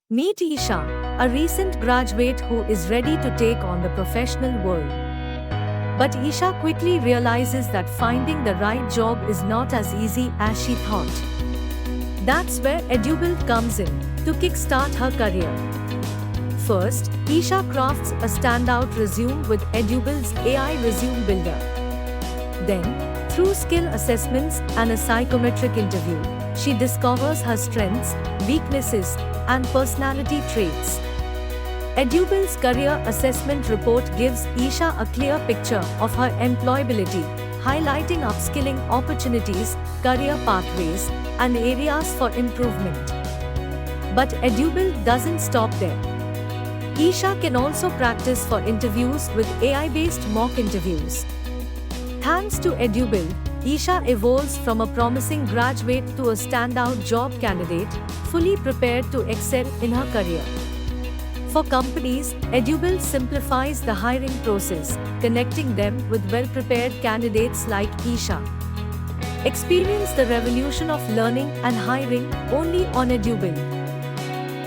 Meet Esha, a recent graduate who is ready to take on the professional world. But Esha quickly realizes that finding the right job is not as easy as she thought. That's where Edubild comes in, to kickstart her career. First, Esha crafts a standout resume with Edubild's AI resume builder. Then, through skill assessments and a psychometric interview, she discovers her strengths, weaknesses, and personality traits. Edubild's career assessment report gives Esha a clear picture of her employability, highlighting upskilling opportunities, career pathways, and areas for improvement. But Edubild doesn't stop there. Esha can also practice for interviews with AI-based mock interviews. Thanks to Edubild, Esha evolves from a promising graduate to a standout job candidate, fully prepared to excel in her career. For companies, Edubild simplifies the hiring process, connecting them with well-prepared candidates like Esha. Experience the revolution of learning and hiring only on Edubild.